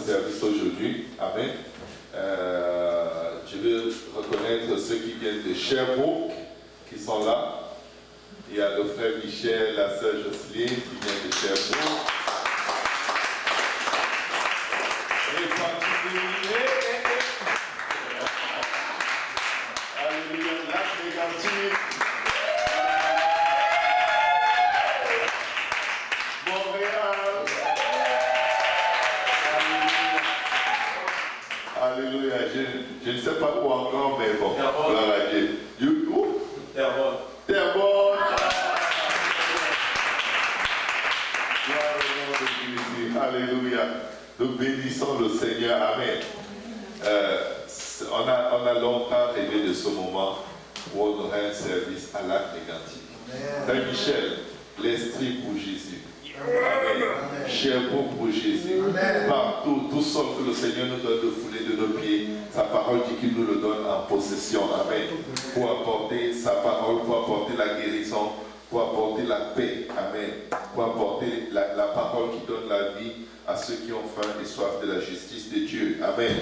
service aujourd'hui. Amen. Je veux reconnaître ceux qui viennent de Sherbrooke, qui sont là. Il y a le frère Michel, la sœur Jocelyne qui viennent de Sherbrooke. Et continuez. Alléluia, la négative. Montréal. Alléluia. Je ne sais pas quoi encore, mais bon. Gloire à Dieu. Où? Terrebonne. Terrebonne. Gloire au nom de Jésus. Alléluia. Nous bénissons le Seigneur. Amen. On a longtemps rêvé de ce moment où on aurait un service à l'acte négatif. Frère Michel, l'esprit pour Jésus. Amen. Sherbrooke pour Jésus. Amen. Partout, tout seul que le Seigneur nous donne de fouler de nos pieds, sa parole dit qu'il nous le donne en possession. Amen. Pour apporter sa parole, pour apporter la guérison, pour apporter la paix. Amen. Pour apporter la parole qui donne la vie à ceux qui ont faim et soif de la justice de Dieu. Amen.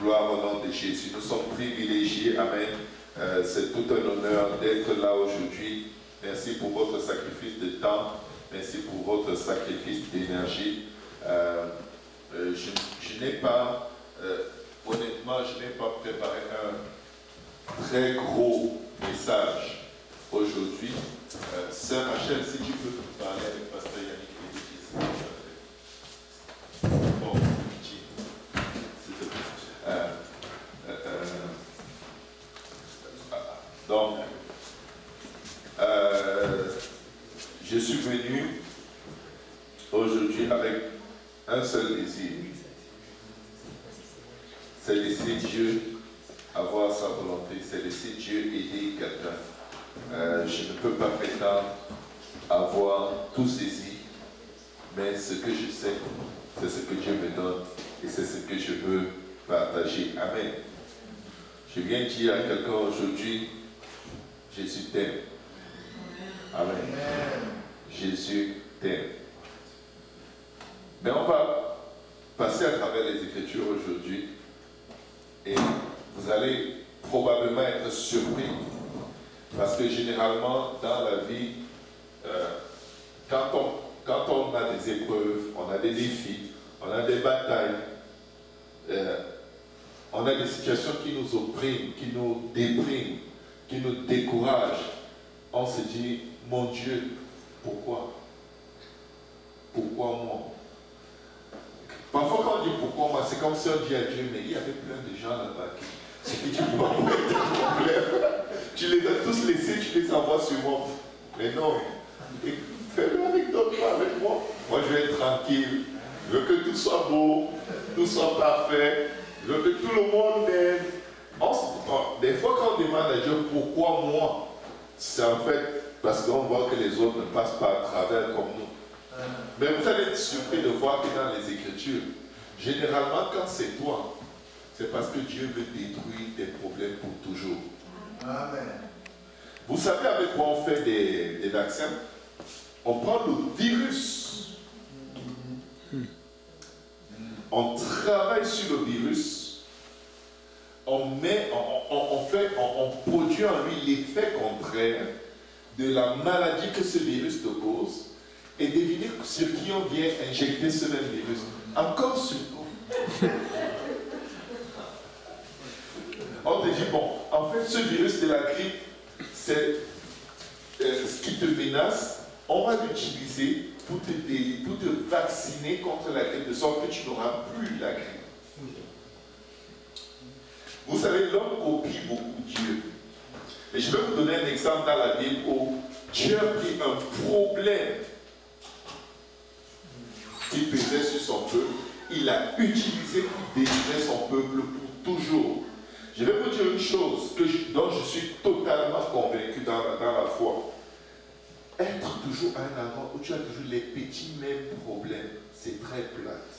Gloire au nom de Jésus. Nous sommes privilégiés. Amen. C'est tout un honneur d'être là aujourd'hui. Merci pour votre sacrifice de temps. Merci pour votre sacrifice d'énergie. Je n'ai pas, honnêtement, je n'ai pas préparé un très gros message aujourd'hui. Sœur Rachel, si tu peux parler avec Pasteur Yannick Lévy. Bon, s'il te plaît. Donc, je suis venu aujourd'hui avec un seul désir. C'est laisser Dieu avoir sa volonté, c'est laisser Dieu aider quelqu'un. Je ne peux pas prétendre avoir tout saisi, mais ce que je sais, c'est ce que Dieu me donne et c'est ce que je veux partager. Amen. Je viens dire à quelqu'un aujourd'hui, Jésus t'aime. Amen. Jésus t'aime. Mais on va passer à travers les Écritures aujourd'hui et vous allez probablement être surpris parce que généralement dans la vie, quand on a des épreuves, on a des défis, on a des batailles, on a des situations qui nous oppriment, qui nous dépriment, qui nous découragent, on se dit, mon Dieu, pourquoi? Pourquoi moi? Parfois quand on dit pourquoi moi, c'est comme si on dit à Dieu, mais il y avait plein de gens là-bas qui tu vois des problèmes. Tu les as tous laissés, tu les envoies sur moi. Mais non, fais-le avec d'autres, pas avec moi. Moi je vais être tranquille. Je veux que tout soit beau, tout soit parfait. Je veux que tout le monde m'aime. Des fois quand on demande à Dieu pourquoi moi, c'est en fait parce qu'on voit que les autres ne passent pas à travers comme nous. Mais vous allez être surpris de voir que dans les Écritures, généralement quand c'est toi, c'est parce que Dieu veut détruire tes problèmes pour toujours. Amen. Vous savez avec quoi on fait des vaccins? On prend le virus. On travaille sur le virus. On produit en lui l'effet contraire de la maladie que ce virus te cause. Et devinez sur qui on vient injecter ce même virus. Encore sur nous. On te dit, bon, en fait, ce virus de la grippe, c'est ce qui te menace. On va l'utiliser pour te vacciner contre la grippe, de sorte que tu n'auras plus la grippe. Vous savez, l'homme copie beaucoup Dieu. Et je vais vous donner un exemple dans la Bible où Dieu a pris un problème qui pesait sur son peuple, il l'a utilisé pour délivrer son peuple pour toujours. Je vais vous dire une chose dont je suis totalement convaincu dans la foi. Être toujours à un endroit où tu as toujours les petits mêmes problèmes, c'est très plate.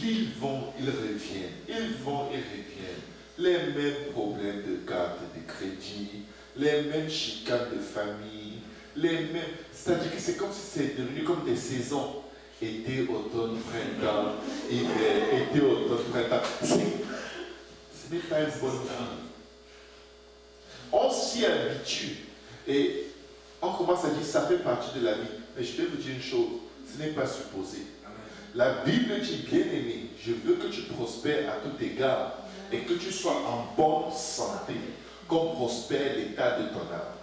Ils vont, ils reviennent. Ils vont, ils reviennent. Les mêmes problèmes de carte de crédit, les mêmes chicanes de famille, les mêmes. C'est-à-dire que c'est comme si c'est devenu comme des saisons. été, automne, printemps, hiver, été, automne, printemps. Ce n'est pas une bonne vie. On s'y habitue et on commence à dire ça fait partie de la vie. Mais je vais vous dire une chose, ce n'est pas supposé. La Bible dit, bien aimé, je veux que tu prospères à tout égard et que tu sois en bonne santé, comme prospère l'état de ton âme.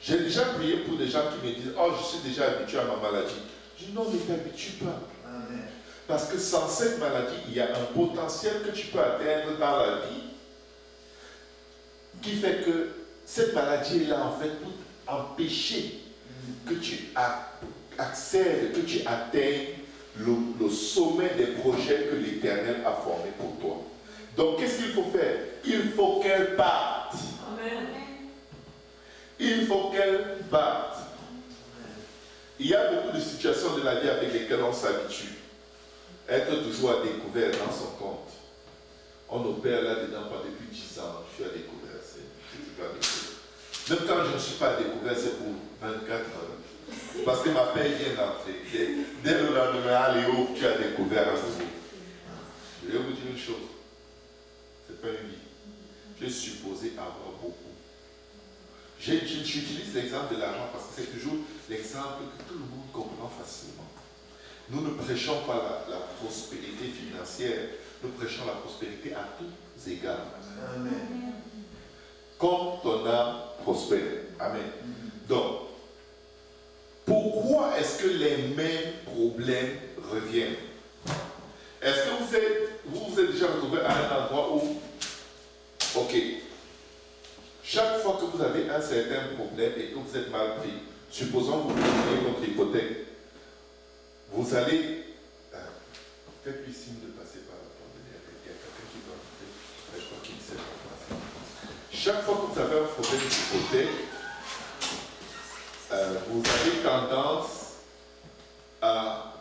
J'ai déjà prié pour des gens qui me disent, oh, je suis déjà habitué à ma maladie. Je dis, non, ne t'habitue pas. Amen. Parce que sans cette maladie, il y a un potentiel que tu peux atteindre dans la vie qui fait que cette maladie est là en fait pour empêcher que tu accèdes, que tu atteignes le sommet des projets que l'Éternel a formés pour toi. Donc, qu'est-ce qu'il faut faire? Il faut qu'elle parte. Amen. Il faut qu'elle parte. Il y a beaucoup de situations de la vie avec lesquelles on s'habitue. Être toujours à découvert dans son compte. On opère là-dedans pas depuis 10 ans. Je suis à découvert. Même quand je ne suis pas à découvert, c'est pour 24 heures. Parce que ma paix vient d'entrer. Dès le lendemain, allez où tu as découvert un nouveau. Je vais vous dire une chose. Ce n'est pas une vie. Tu es supposé avoir beaucoup. J'utilise l'exemple de l'argent parce que c'est toujours l'exemple que tout le monde comprend facilement. Nous ne prêchons pas la prospérité financière, nous prêchons la prospérité à tous égards. Amen. Comme ton âme prospère. Amen. Donc, pourquoi est-ce que les mêmes problèmes reviennent? Est-ce que vous êtes déjà retrouvé à un endroit où, ok, chaque fois que vous avez un certain problème et que vous êtes mal pris, supposons que vous prenez votre hypothèque, vous allez, faites-lui signe de passer par la porte. Il y a quelqu'un qui doit entrer, mais je crois qu'il ne sait pas passer. Chaque fois que vous avez un problème d'hypothèque, vous avez tendance à,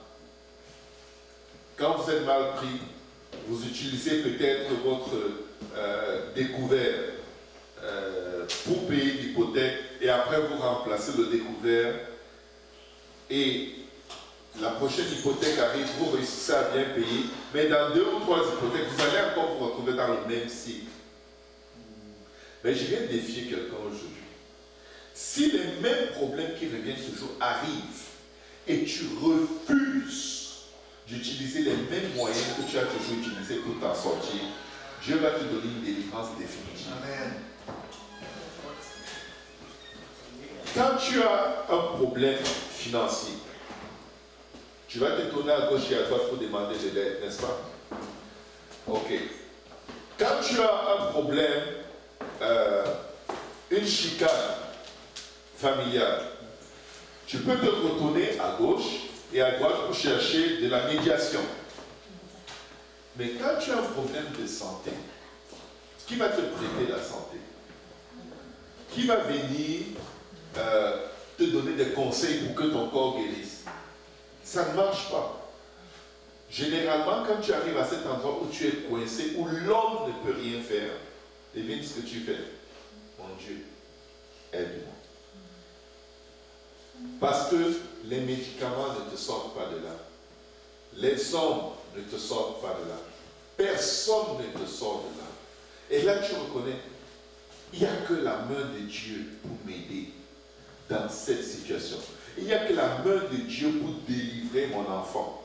quand vous êtes mal pris, vous utilisez peut-être votre découvert pour payer l'hypothèque et après vous remplacez le découvert et la prochaine hypothèque arrive, vous réussissez à bien payer, mais dans 2 ou 3 hypothèques, vous allez encore vous retrouver dans le même cycle. Mais je viens défier quelqu'un aujourd'hui. Si les mêmes problèmes qui reviennent toujours arrivent et tu refuses d'utiliser les mêmes moyens que tu as toujours utilisés pour t'en sortir, Dieu va te donner une délivrance définitive. Amen. Quand tu as un problème financier, tu vas te tourner à gauche et à droite pour demander de l'aide, n'est-ce pas? Ok. Quand tu as un problème, une chicane familiale, tu peux te retourner à gauche et à droite pour chercher de la médiation. Mais quand tu as un problème de santé, qui va te prêter la santé? Qui va venir te donner des conseils pour que ton corps guérisse? Ça ne marche pas. Généralement, quand tu arrives à cet endroit où tu es coincé, où l'homme ne peut rien faire, devine ce que tu fais. Mon Dieu, aide-moi. Parce que les médicaments ne te sortent pas de là. Les hommes ne te sortent pas de là. Personne ne te sort de là. Et là, tu reconnais, il n'y a que la main de Dieu pour m'aider dans cette situation. Il n'y a que la main de Dieu pour délivrer mon enfant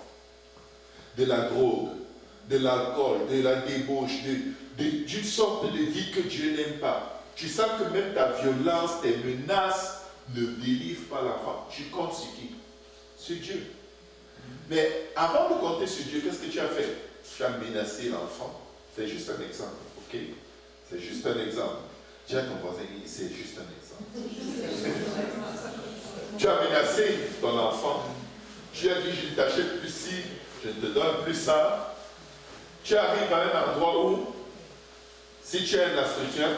de la drogue, de l'alcool, de la débauche, d'une sorte de vie que Dieu n'aime pas. Tu sens que même ta violence, tes menaces ne délivrent pas l'enfant. Tu comptes sur qui? Sur Dieu. Mais avant de compter sur Dieu, qu'est-ce que tu as fait? Tu as menacé l'enfant. C'est juste un exemple, ok? C'est juste un exemple. Dis à ton voisin, c'est juste un exemple. Tu as menacé ton enfant. Tu as dit, je ne t'achète plus ci, je ne te donne plus ça. Tu arrives à un endroit où, si tu es un Africain,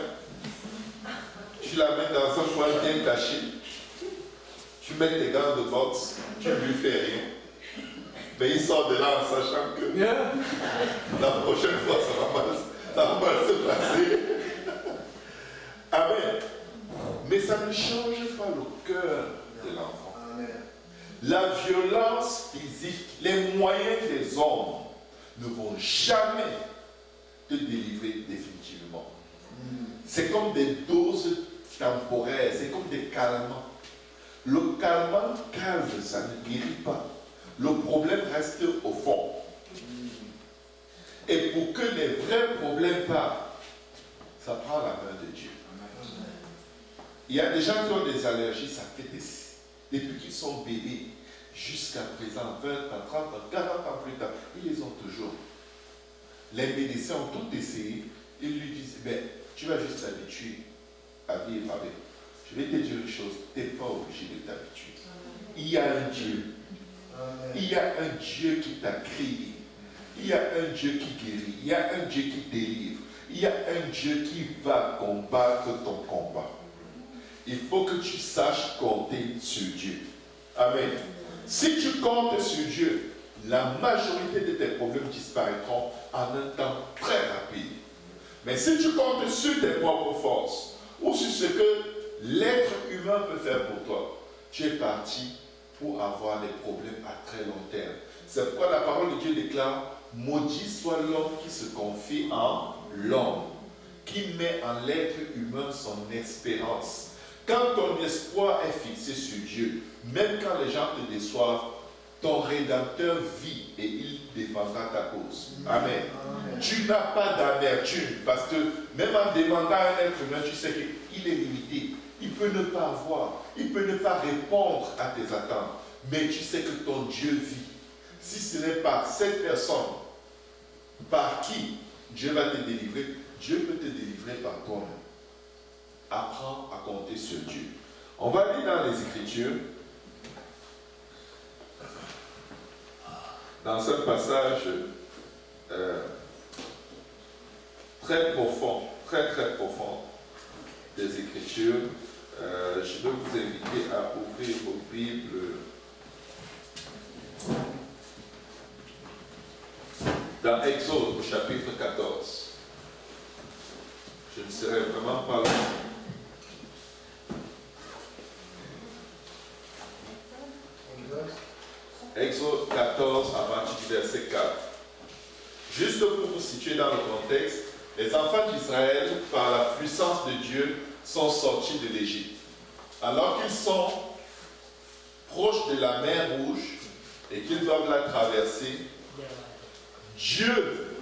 tu l'amènes dans un coin bien caché. Tu mets tes gants de boxe, tu ne lui fais rien. Mais il sort de là en sachant que la prochaine fois, ça va mal se passer. Amen. Mais ça ne change pas le cœur de l'enfant. La violence physique, les moyens des hommes ne vont jamais te délivrer définitivement. C'est comme des doses temporaires, c'est comme des calmants. Le calmant calme, ça ne guérit pas. Le problème reste au fond. Et pour que les vrais problèmes partent, ça prend la main de Dieu. Il y a des gens qui ont des allergies, ça fait depuis qu'ils sont bébés, jusqu'à présent, 20 ans, 30 ans, 40 ans plus tard, ils les ont toujours. Les médecins ont tout essayé, ils lui disent, ben, tu vas juste t'habituer à vivre avec. Je vais te dire une chose, tu n'es pas obligé de t'habituer. Il y a un Dieu. Il y a un Dieu qui t'a créé. Il y a un Dieu qui guérit. Il y a un Dieu qui délivre. Il y a un Dieu qui va combattre ton combat. Il faut que tu saches compter sur Dieu. Amen. Si tu comptes sur Dieu, la majorité de tes problèmes disparaîtront en un temps très rapide. Mais si tu comptes sur tes propres forces ou sur ce que l'être humain peut faire pour toi, tu es parti pour avoir des problèmes à très long terme. C'est pourquoi la parole de Dieu déclare: maudit soit l'homme qui se confie en l'homme, qui met en l'être humain son espérance. Quand ton espoir est fixé sur Dieu, même quand les gens te déçoivent, ton Rédempteur vit et il défendra ta cause. Amen. Tu n'as pas d'amertume parce que même en demandant à un être humain, tu sais qu'il est limité. Il peut ne pas avoir, il peut ne pas répondre à tes attentes. Mais tu sais que ton Dieu vit. Si ce n'est pas cette personne par qui Dieu va te délivrer, Dieu peut te délivrer par toi-même. Apprends à compter sur Dieu. On va aller dans les Écritures. Dans un passage très profond, très profond des Écritures, je vais vous inviter à ouvrir vos Bibles dans Exode au chapitre 14. Je ne serai vraiment pas là. Exode 14 à partir du verset 4. Juste pour vous situer dans le contexte, les enfants d'Israël, par la puissance de Dieu, sont sortis de l'Égypte. Alors qu'ils sont proches de la mer Rouge et qu'ils doivent la traverser, Dieu,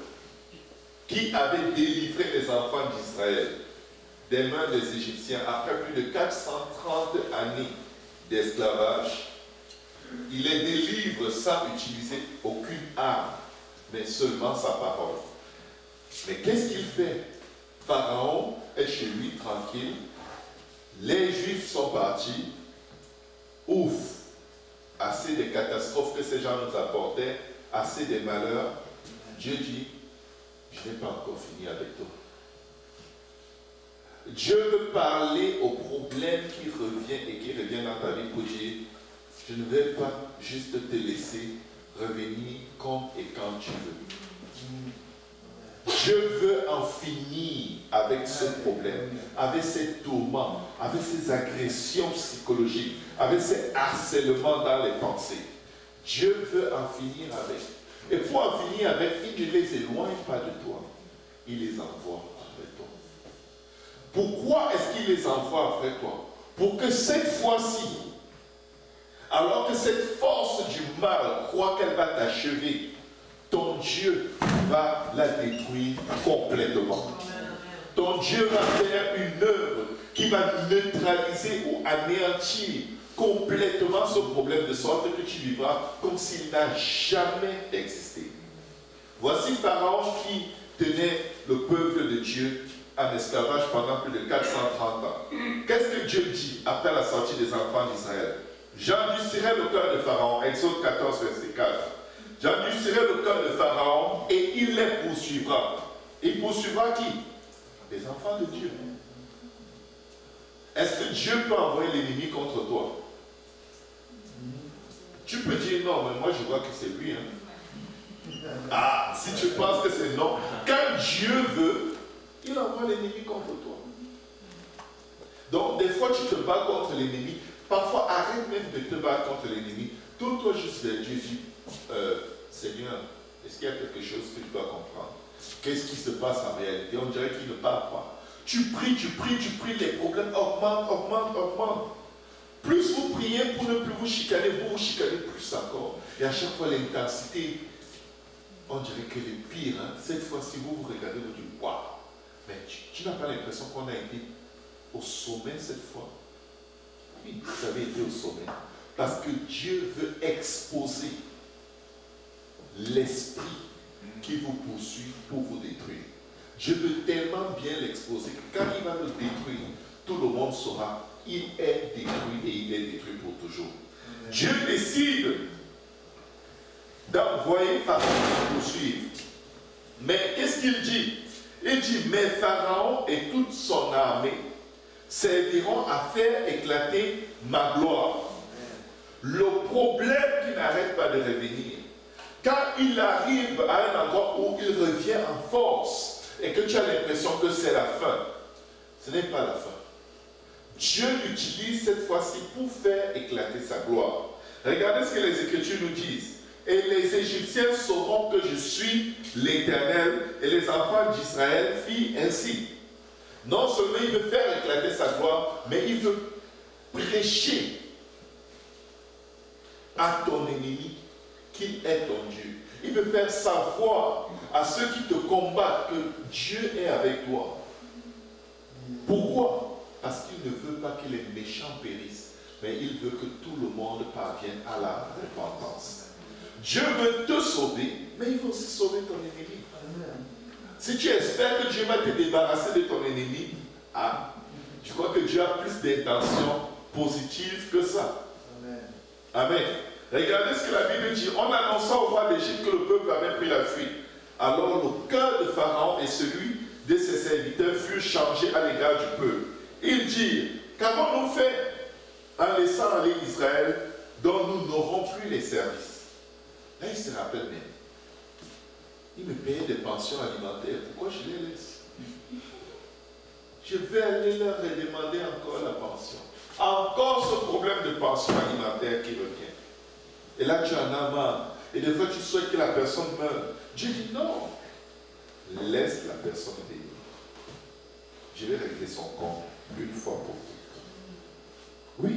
qui avait délivré les enfants d'Israël des mains des Égyptiens après plus de 430 années d'esclavage, il les délivre sans utiliser aucune arme, mais seulement sa parole. Mais qu'est-ce qu'il fait? Pharaon est chez lui tranquille, les Juifs sont partis, ouf, assez de catastrophes que ces gens nous apportaient, assez de malheurs. Dieu dit, je n'ai pas encore fini avec toi. Dieu veut parler aux problèmes qui reviennent dans ta vie pour dire, je ne vais pas juste te laisser revenir comme et quand tu veux. Dieu veut en finir avec ce problème, avec ces tourments, avec ces agressions psychologiques, avec ces harcèlements dans les pensées. Dieu veut en finir avec. Et pour en finir avec, il ne les éloigne pas de toi. Il les envoie après toi. Pourquoi est-ce qu'il les envoie après toi? Pour que cette fois-ci, alors que cette force du mal croit qu'elle va t'achever, ton Dieu va la détruire complètement. Ton Dieu va faire une œuvre qui va neutraliser ou anéantir complètement ce problème, de sorte que tu vivras comme s'il n'a jamais existé. Voici Pharaon qui tenait le peuple de Dieu en esclavage pendant plus de 430 ans. Qu'est-ce que Dieu dit après la sortie des enfants d'Israël? J'endurcirai le cœur de Pharaon, Exode 14, verset 4. J'endurcirai le cœur de Pharaon et il les poursuivra. Il poursuivra qui? Les enfants de Dieu. Est-ce que Dieu peut envoyer l'ennemi contre toi? Tu peux dire non, mais moi je vois que c'est lui. Ah, si tu penses que c'est non, quand Dieu veut, il envoie l'ennemi contre toi. Donc des fois tu te bats contre l'ennemi. Parfois arrête même de te battre contre l'ennemi. Tourne-toi juste vers Dieu et dis, Seigneur, est-ce qu'il y a quelque chose que tu dois comprendre? Qu'est-ce qui se passe en réalité? On dirait qu'il ne parle pas. Tu pries, les problèmes augmentent. Plus vous priez pour ne plus vous chicaner, vous vous chicanez plus encore. Et à chaque fois, l'intensité, on dirait qu'elle est pire. Hein? Cette fois-ci, vous regardez, vous dites, waouh! Mais tu n'as pas l'impression qu'on a été au sommet cette fois? Oui, vous avez été au sommet. Parce que Dieu veut exposer l'esprit qui vous poursuit pour vous détruire. Dieu veut tellement bien l'exposer que quand il va le détruire, tout le monde saura, il est détruit et il est détruit pour toujours. Amen. Dieu décide d'envoyer Pharaon pour poursuivre. Mais qu'est-ce qu'il dit? Il dit, mais Pharaon et toute son armée serviront à faire éclater ma gloire. Le problème qui n'arrête pas de revenir, quand il arrive à un endroit où il revient en force et que tu as l'impression que c'est la fin, ce n'est pas la fin. Dieu l'utilise cette fois-ci pour faire éclater sa gloire. Regardez ce que les Écritures nous disent. Et les Égyptiens sauront que je suis l'Éternel, et les enfants d'Israël firent ainsi. Non seulement il veut faire éclater sa gloire, mais il veut prêcher à ton ennemi qu'il est ton Dieu. Il veut faire savoir à ceux qui te combattent que Dieu est avec toi. Pourquoi? Parce qu'il ne veut pas que les méchants périssent, mais il veut que tout le monde parvienne à la repentance. Dieu veut te sauver, mais il veut aussi sauver ton ennemi. Si tu espères que Dieu va te débarrasser de ton ennemi, je crois que Dieu a plus d'intentions positives que ça. Amen. Regardez ce que la Bible dit. On annonça au roi d'Égypte que le peuple avait pris la fuite. Alors le cœur de Pharaon et celui de ses serviteurs furent changés à l'égard du peuple. Ils dirent, qu'avons-nous fait en laissant aller Israël dont nous n'aurons plus les services? Là, il se rappelle même. Il me payait des pensions alimentaires. Pourquoi je les laisse? Je vais aller leur demander encore la pension. Encore ce problème de pension alimentaire qui revient. Et là, tu en as marre. Et des fois, tu souhaites que la personne meure. Dieu dit non. Laisse la personne vivre. Je vais régler son compte une fois pour toutes. Oui.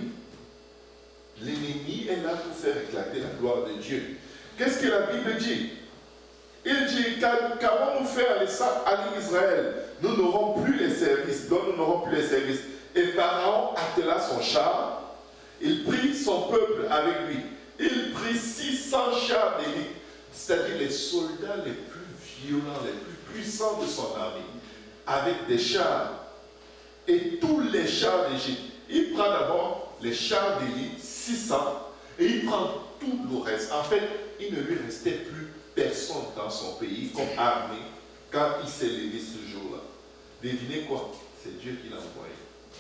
L'ennemi est là pour faire éclater la gloire de Dieu. Qu'est-ce que la Bible dit? Il dit, qu'avons-nous fait aller Israël? Nous n'aurons plus les services, donc nous n'aurons plus les services. Et Pharaon attela son char, il prit son peuple avec lui. Il prit 600 chars d'élite, c'est-à-dire les soldats les plus violents, les plus puissants de son armée, avec des chars. Et tous les chars d'Égypte. Il prend d'abord les chars d'élite, 600, et il prend tout le reste. En fait, il ne lui restait plus personne dans son pays comme armée quand il s'est levé ce jour-là. Devinez quoi? C'est Dieu qui l'a envoyé.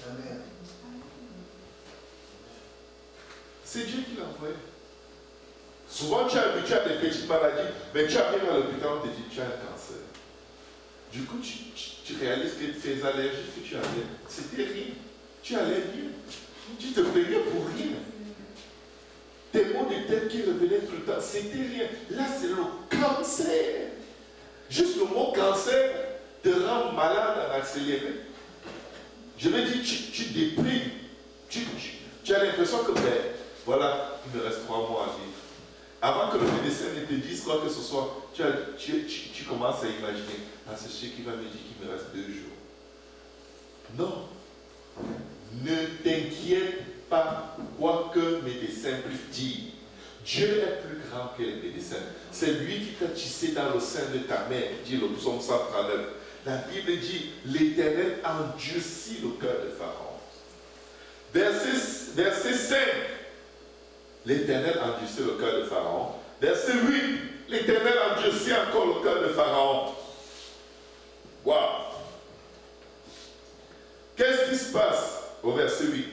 Amen. C'est Dieu qui l'a envoyé. Souvent, tu es habitué à des petites maladies, mais tu arrives à l'hôpital, on te dit tu as un cancer. Du coup, tu réalises que tes allergies que tu avais, c'était rien. Tu allais bien. Tu te plaignais pour rien. Tes maux de tête qui revenaient tout le temps, c'était rien. Là, c'est le cancer. Juste le mot cancer te rend malade en accéléré. Je me dis, tu déprimes. Tu as l'impression que, voilà, il me reste 3 mois à vivre. Avant que le médecin ne te dise quoi que ce soit, tu commences à imaginer, c'est ce qui va me dire qu'il me reste 2 jours. Non. Ne t'inquiète pas quoi que le médecin puisse dire. Dieu est plus grand que les médecins. C'est lui qui t'a tissé dans le sein de ta mère, dit le psaume 139. La Bible dit, l'Éternel endurcit le cœur de Pharaon. Verset 5, l'Éternel endurcit le cœur de Pharaon. Verset 8, l'Éternel endurcit encore le cœur de Pharaon. Waouh! Qu'est-ce qui se passe au verset 8?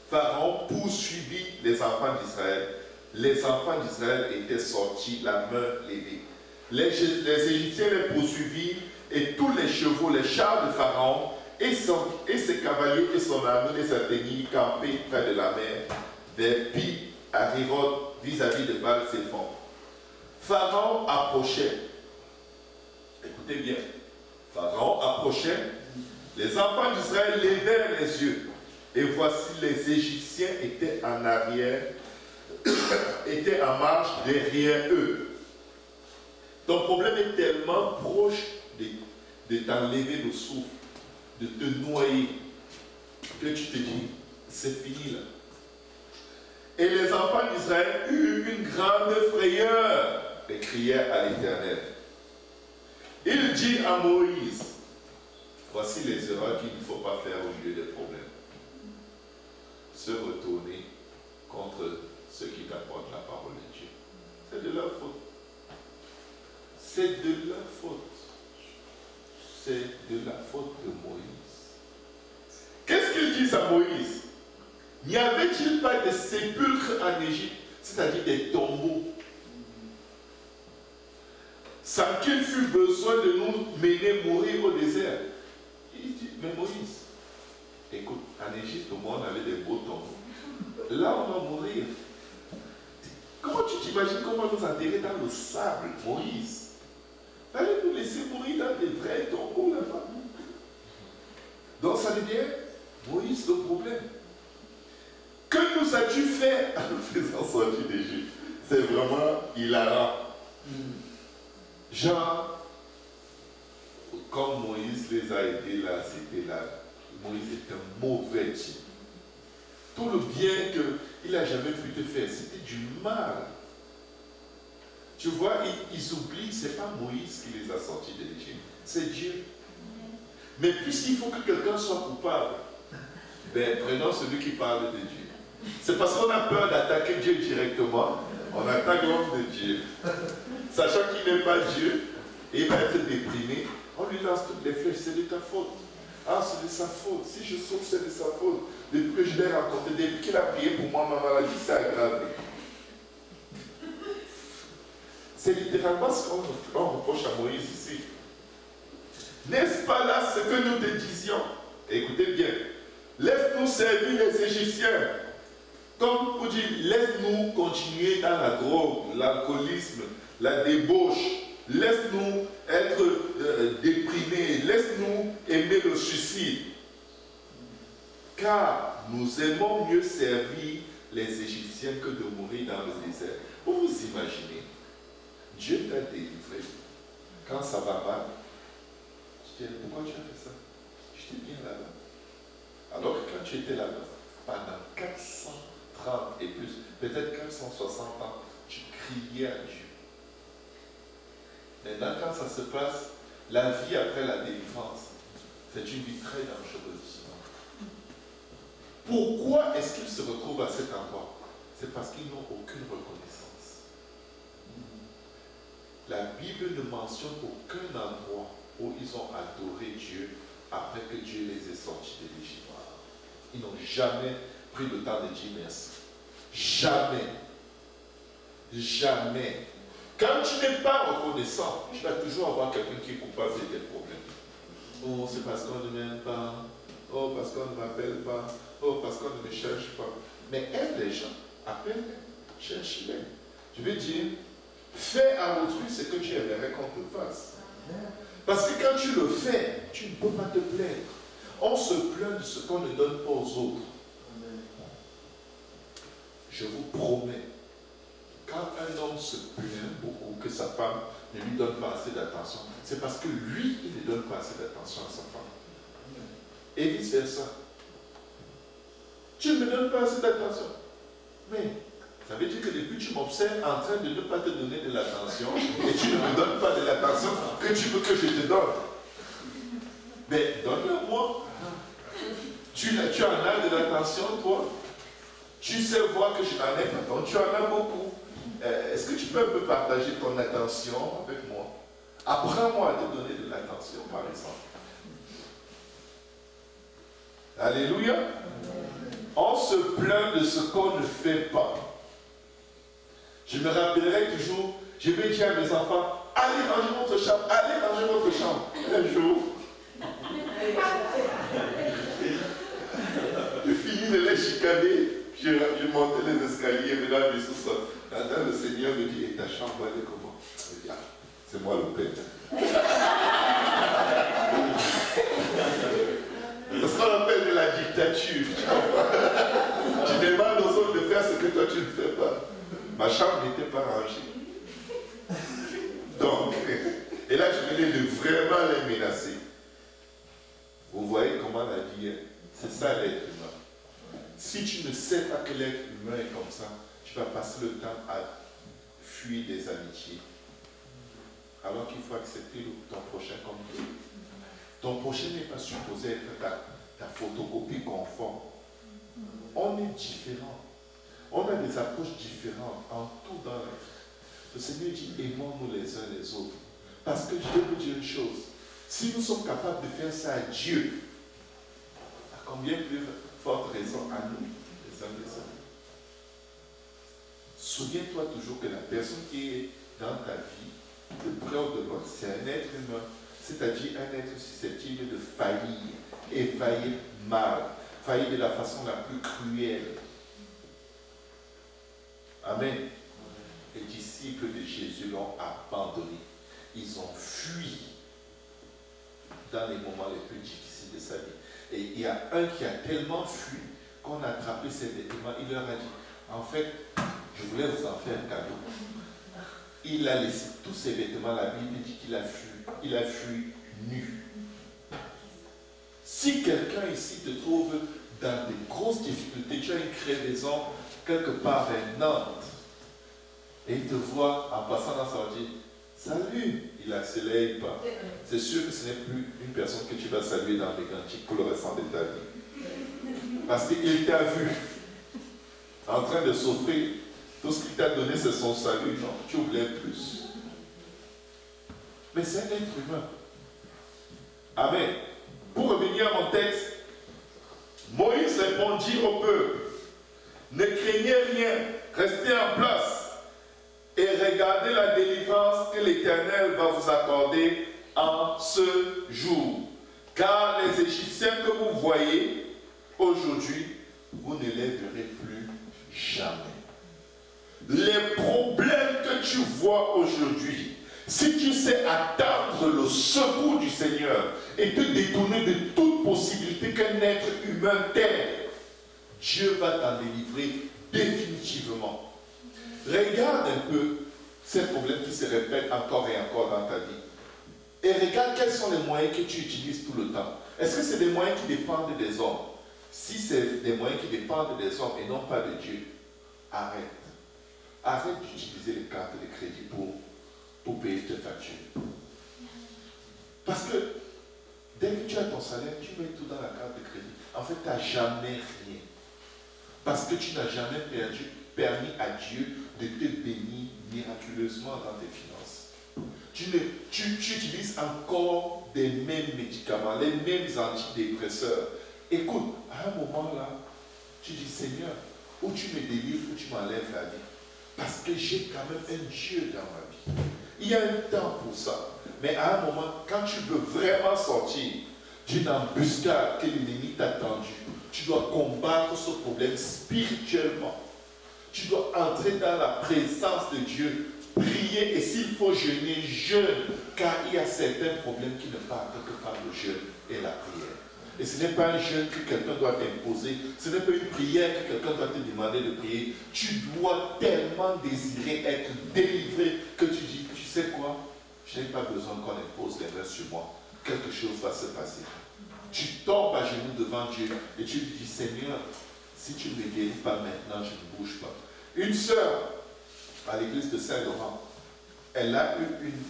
Pharaon poursuivit les enfants d'Israël. Les enfants d'Israël étaient sortis, la main levée. Les Égyptiens les poursuivirent et tous les chevaux, les chars de Pharaon et ses cavaliers et son armée les atteignirent campés près de la mer vers Pi-Hahiroth vis-à-vis de Baal-Zephon. Pharaon approchait. Écoutez bien. Pharaon approchait. Les enfants d'Israël levèrent les yeux. Et voici les Égyptiens étaient en arrière, étaient en marche derrière eux. Ton problème est tellement proche de t'enlever le souffle, de te noyer, que tu te dis, c'est fini là. Et les enfants d'Israël eurent une grande frayeur et crièrent à l'Éternel. Il dit à Moïse, voici les erreurs qu'il ne faut pas faire au milieu des problèmes. Se retourner contre ceux qui t'apportent la parole de Dieu. C'est de leur faute. C'est de leur faute. C'est de la faute de Moïse. Qu'est-ce qu'ils disent à Moïse? N'y avait-il pas de sépulcres en Égypte, c'est-à-dire des tombeaux, sans qu'il fût besoin de nous mener mourir au désert? Il dit, mais Moïse, écoute, en Égypte, au moins, on avait des beaux tombeaux. Là, on va mourir. Comment tu t'imagines comment nous enterrer dans le sable, Moïse? Fallait nous laisser mourir dans des vrais tombeaux là-bas. Donc ça devient Moïse le problème. Que nous as-tu fait en nous faisant sortir d'Égypte? C'est vraiment hilarant. Genre, comme Moïse les a aidés là, c'était là. Moïse est un mauvais type. Tout le bien qu'il n'a jamais pu te faire, c'était du mal. Tu vois, ils oublient, ce n'est pas Moïse qui les a sortis de l'Égypte, c'est Dieu. Mais puisqu'il faut que quelqu'un soit coupable, ben, prenons celui qui parle de Dieu. C'est parce qu'on a peur d'attaquer Dieu directement, on attaque l'homme de Dieu. Sachant qu'il n'est pas Dieu, et il va être déprimé, on lui lance toutes les flèches, c'est de ta faute. Ah, c'est de sa faute. Si je souffre, c'est de sa faute. Depuis que je l'ai rencontré, depuis qu'il a prié pour moi, ma maladie s'est aggravée. C'est littéralement ce qu'on reproche à Moïse ici. N'est-ce pas là ce que nous te disions? Écoutez bien. Laisse-nous servir les Égyptiens. Comme pour dire, laisse-nous continuer dans la drogue, l'alcoolisme, la débauche. Laisse-nous être déprimés. Laisse-nous aimer le suicide. Car nous aimons mieux servir les Égyptiens que de mourir dans le désert. Vous vous imaginez, Dieu t'a délivré. Quand ça va mal, tu dis, pourquoi tu as fait ça? J'étais bien là-bas. Alors que quand tu étais là-bas, pendant 430 et plus, peut-être 460 ans, tu criais à Dieu. Maintenant, quand ça se passe, la vie après la délivrance, c'est une vie très dangereuse. Pourquoi est-ce qu'ils se retrouvent à cet endroit? C'est parce qu'ils n'ont aucune reconnaissance. La Bible ne mentionne aucun endroit où ils ont adoré Dieu après que Dieu les ait sortis de l'Égypte. Ils n'ont jamais pris le temps de dire merci. Jamais. Jamais. Quand tu n'es pas reconnaissant, tu vas toujours avoir quelqu'un qui est coupable de tes problèmes. Oh, c'est parce qu'on ne m'aime pas. Oh, parce qu'on ne m'appelle pas. Oh, parce qu'on ne me cherche pas. Mais aide les gens. Appelle-les. Cherche-les. Je veux dire, fais à autrui ce que tu aimerais qu'on te fasse. Parce que quand tu le fais, tu ne peux pas te plaindre. On se plaint de ce qu'on ne donne pas aux autres. Je vous promets, quand un homme se plaint beaucoup que sa femme ne lui donne pas assez d'attention, c'est parce que lui, il ne donne pas assez d'attention à sa femme. Et vice versa. Tu ne me donnes pas assez d'attention. Mais ça veut dire que depuis tu m'observes en train de ne pas te donner de l'attention et tu ne me donnes pas de l'attention que tu veux que je te donne. Mais donne-le-moi. Tu en as de l'attention, toi. Tu sais voir que je n'en ai pas. Donc tu en as beaucoup. Est-ce que tu peux un peu partager ton attention avec moi? Apprends-moi à te donner de l'attention, par exemple. Alléluia. On se plaint de ce qu'on ne fait pas. Je me rappellerai toujours, je vais dire à mes enfants, allez ranger votre chambre, allez ranger votre chambre. Un jour, je finis de les chicaner, je montais les escaliers, maintenant je suis sorti. Attends, le Seigneur me dit, et ta chambre, elle est comment? Je dis, ah, c'est moi le père. C'est ce qu'on appelle de la dictature. Tu demandes aux autres de faire ce que toi tu ne fais pas. Ma chambre n'était pas rangée. Donc, et là je venais de vraiment les menacer. Vous voyez comment la vie est. C'est ça l'être humain. Si tu ne sais pas que l'être humain est comme ça, tu vas passer le temps à fuir des amitiés. Alors qu'il faut accepter ton prochain comme Dieu. Ton prochain n'est pas supposé être ta photocopie conforme. On est différents. On a des approches différentes en tout dans la vie. Le Seigneur dit, aimons-nous les uns les autres. Parce que je vais vous dire une chose. Si nous sommes capables de faire ça à Dieu, à combien plus forte raison à nous, les uns les autres. Souviens-toi toujours que la personne qui est dans ta vie, de près ou de loin, c'est un être humain, c'est-à-dire un être susceptible de faillir, et faillir mal, faillir de la façon la plus cruelle. Amen. Les disciples de Jésus l'ont abandonné. Ils ont fui dans les moments les plus difficiles de sa vie. Et il y a un qui a tellement fui qu'on a attrapé ses vêtements. Il leur a dit, en fait, je voulais vous en faire un cadeau. Il a laissé tous ses vêtements. La Bible dit qu'il a fui. Il a fui nu. Si quelqu'un ici te trouve dans des grosses difficultés, tu as une crevaison quelque part vers Nantes, et il te voit en passant dans sa vie, salut, il n'accélère pas. C'est sûr que ce n'est plus une personne que tu vas saluer dans les cantiques pour le restant de ta vie. Parce qu'il t'a vu en train de souffrir. Tout ce qu'il t'a donné, c'est son salut. Non, tu voulais plus. Mais c'est un être humain. Amen. Pour revenir à mon texte, Moïse répondit au peuple, ne craignez rien, restez en place et regardez la délivrance que l'Éternel va vous accorder en ce jour. Car les Égyptiens que vous voyez aujourd'hui, vous ne les verrez plus jamais. Les problèmes que tu vois aujourd'hui, si tu sais attendre le secours du Seigneur et te détourner de toute possibilité qu'un être humain t'aide, Dieu va t'en délivrer définitivement. Regarde un peu ces problèmes qui se répètent encore et encore dans ta vie. Et regarde quels sont les moyens que tu utilises tout le temps. Est-ce que c'est des moyens qui dépendent des hommes? Si c'est des moyens qui dépendent des hommes et non pas de Dieu, arrête. Arrête d'utiliser les cartes de crédit pour payer tes factures. Parce que dès que tu as ton salaire, tu mets tout dans la carte de crédit. En fait, tu n'as jamais rien. Parce que tu n'as jamais permis à Dieu de te bénir miraculeusement dans tes finances. Tu utilises encore des mêmes médicaments, les mêmes antidépresseurs. Écoute, à un moment là, tu dis, Seigneur, ou tu me délivres, ou tu m'enlèves la vie. Parce que j'ai quand même un Dieu dans ma vie. Il y a un temps pour ça. Mais à un moment, quand tu veux vraiment sortir d'une embuscade que l'ennemi t'a tendue, tu dois combattre ce problème spirituellement. Tu dois entrer dans la présence de Dieu, prier et s'il faut jeûner, jeûne. Car il y a certains problèmes qui ne partent que par le jeûne et la prière. Et ce n'est pas un jeûne que quelqu'un doit t'imposer. Ce n'est pas une prière que quelqu'un doit te demander de prier. Tu dois tellement désirer être délivré que tu dis, tu sais quoi? Je n'ai pas besoin qu'on impose des mains sur moi. Quelque chose va se passer. Tu tombes à genoux devant Dieu et tu lui dis, Seigneur, si tu ne me guéris pas maintenant, je ne bouge pas. Une sœur à l'église de Saint-Laurent, elle a eu une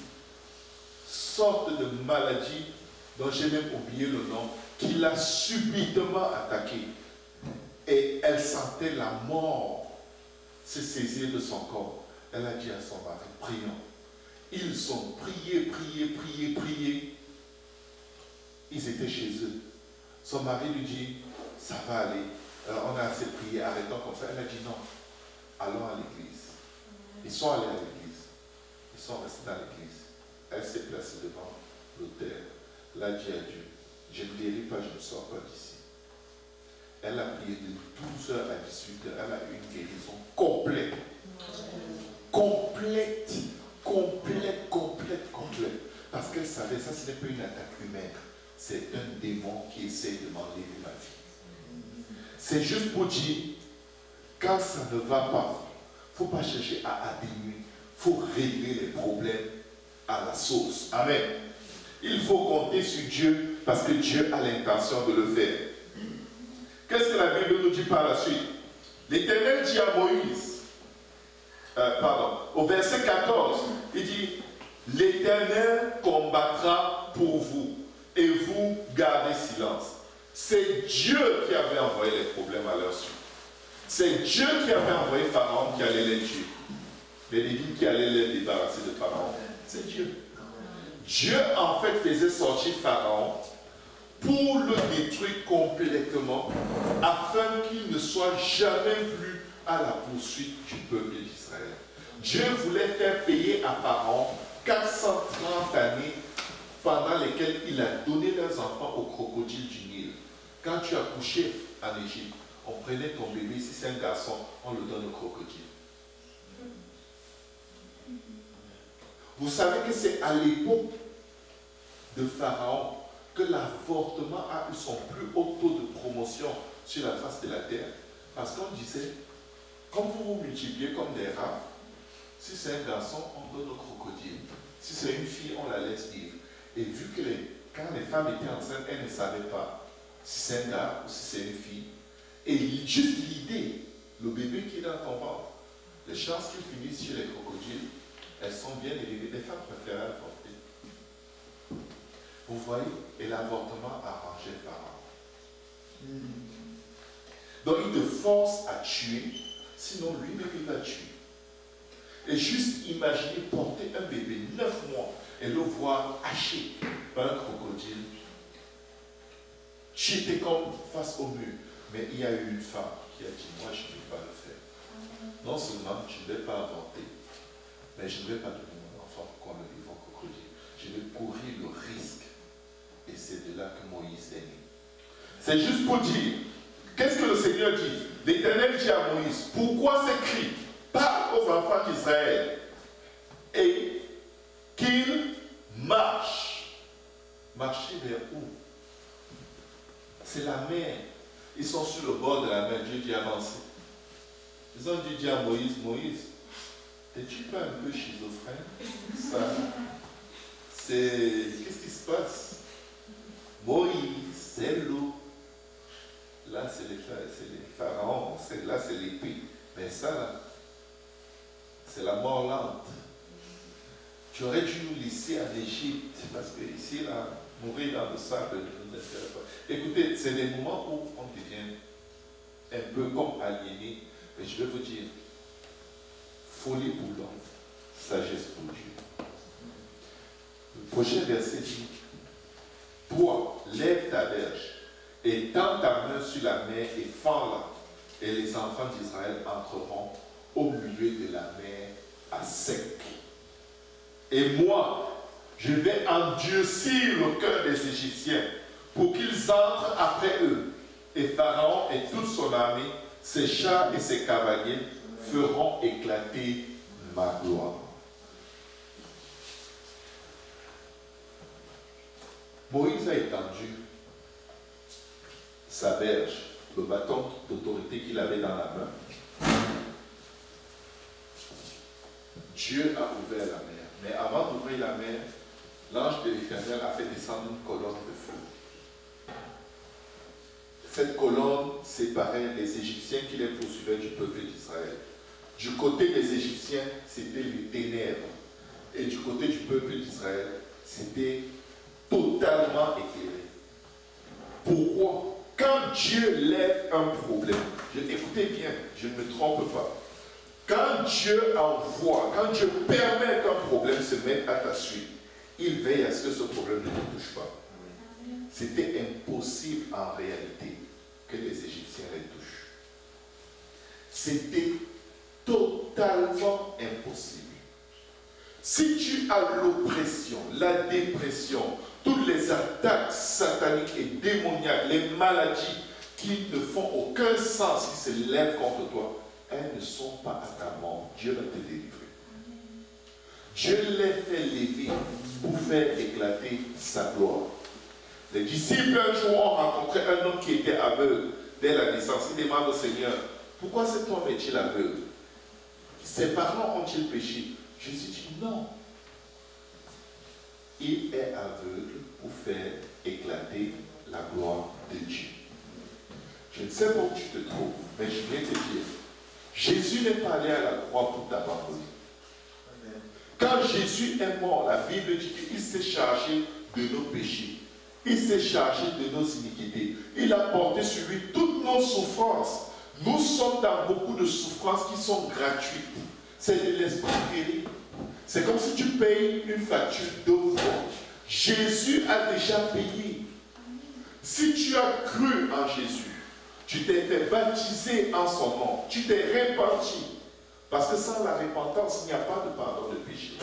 sorte de maladie dont j'ai même oublié le nom, qui l'a subitement attaquée. Et elle sentait la mort se saisir de son corps. Elle a dit à son mari, prions. Ils ont prié. Ils étaient chez eux. Son mari lui dit, ça va aller. Alors on a assez prié, arrêtons comme ça. Elle a dit non, allons à l'église. Ils sont allés à l'église. Ils sont restés dans l'église. Elle s'est placée devant l'autel. Elle a dit à Dieu, je ne guéris pas, je ne sors pas d'ici. Elle a prié de 12h à 18h. Elle a eu une guérison complète. Complète. Parce qu'elle savait, ça ce n'est pas une attaque humaine. C'est un démon qui essaie de m'enlever ma vie. C'est juste pour dire, quand ça ne va pas, il ne faut pas chercher à atténuer. Il faut régler les problèmes à la source. Amen. Il faut compter sur Dieu parce que Dieu a l'intention de le faire. Qu'est-ce que la Bible nous dit par la suite? L'Éternel dit à Moïse, au verset 14, il dit, l'Éternel combattra pour vous et vous gardez silence. C'est Dieu qui avait envoyé les problèmes à leur suite. C'est Dieu qui avait envoyé Pharaon qui allait les tuer. Les Lévites qui allaient les débarrasser de Pharaon. C'est Dieu. Dieu en fait faisait sortir Pharaon pour le détruire complètement afin qu'il ne soit jamais plus à la poursuite du peuple d'Israël. Dieu voulait faire payer à Pharaon 430 années pendant lesquelles il a donné leurs enfants aux crocodiles du Nil. Quand tu as couché en Égypte, on prenait ton bébé, si c'est un garçon, on le donne au crocodile. Vous savez que c'est à l'époque de Pharaon que l'avortement a eu son plus haut taux de promotion sur la face de la terre. Parce qu'on disait, quand vous vous multipliez comme des rats, si c'est un garçon, on donne au crocodile. Si c'est une fille, on la laisse vivre. Et vu que quand les femmes étaient enceintes, elles ne savaient pas si c'est un gars ou si c'est une fille. Et juste l'idée, le bébé qui est dans ton ventre, les chances qu'il finisse chez les crocodiles, elles sont bien élevées. Les femmes préfèrent avorter. Vous voyez, et l'avortement arrangeait Pharaon. Donc il te force à tuer, sinon lui-même il va tuer. Et juste imaginer porter un bébé 9 mois et le voir haché par un crocodile. Tu étais comme face au mur. Mais il y a eu une femme qui a dit, moi je ne vais pas le faire. Non seulement je ne vais pas avorter, mais je ne vais pas donner mon enfant pour qu'on le vive au crocodile. Je vais courir le risque. Et c'est de là que Moïse est né. C'est juste pour dire, qu'est-ce que le Seigneur dit? L'Éternel dit à Moïse, pourquoi ces cris? Parle aux enfants d'Israël et qu'ils marchent. Marcher vers où? C'est la mer. Ils sont sur le bord de la mer. Dieu dit avancer. Ils ont dit à Moïse, Moïse, es-tu pas un peu schizophrène? Ça, c'est... Qu'est-ce qui se passe? Moïse, c'est l'eau. Là, c'est les pharaons. Là, c'est l'épée. Mais ça, là, c'est la mort lente. Tu aurais dû nous laisser en Égypte. Parce que ici, là, mourir dans le sable ne nous intéresse pas. Écoutez, c'est des moments où on devient un peu comme aliéné. Mais je vais vous dire, folie pour l'homme, sagesse pour Dieu. Le prochain verset dit, toi, lève ta verge et tends ta main sur la mer et fends-la. Et les enfants d'Israël entreront au milieu de la mer à sec. Et moi, je vais endurcir le cœur des Égyptiens pour qu'ils entrent après eux. Et Pharaon et toute son armée, ses chars et ses cavaliers feront éclater ma gloire. Moïse a étendu sa verge, le bâton d'autorité qu'il avait dans la main. Dieu a ouvert la mer. Mais avant d'ouvrir la mer, l'ange de l'Éternel a fait descendre une colonne de feu. Cette colonne séparait les Égyptiens qui les poursuivaient du peuple d'Israël. Du côté des Égyptiens, c'était les ténèbres. Et du côté du peuple d'Israël, c'était totalement éclairé. Pourquoi? Quand Dieu lève un problème, écoutez bien, je ne me trompe pas. Quand Dieu envoie, quand Dieu permet qu'un problème se mette à ta suite, il veille à ce que ce problème ne te touche pas. C'était impossible en réalité que les Égyptiens les touchent. C'était totalement impossible. Si tu as l'oppression, la dépression, toutes les attaques sataniques et démoniaques, les maladies qui ne font aucun sens, qui se lèvent contre toi, elles ne sont pas à ta mort. Dieu va te délivrer. Dieu les fait lever pour faire éclater sa gloire. Les disciples un jour ont rencontré un homme qui était aveugle dès la naissance. Ils demandent au Seigneur, pourquoi cet homme est-il aveugle? Ses parents ont-ils péché? Jésus dit non. Il est aveugle pour faire éclater la gloire de Dieu. Je ne sais pas où tu te trouves, mais je viens te dire, Jésus n'est pas allé à la croix pour t'abandonner. Quand Jésus est mort, la Bible dit qu'il s'est chargé de nos péchés. Il s'est chargé de nos iniquités. Il a porté sur lui toutes nos souffrances. Nous sommes dans beaucoup de souffrances qui sont gratuites. C'est de l'esprit guéri. C'est comme si tu payes une facture d'eau. Jésus a déjà payé. Si tu as cru en Jésus, tu t'es fait baptiser en son nom, tu t'es repenti. Parce que sans la repentance, il n'y a pas de pardon de péché.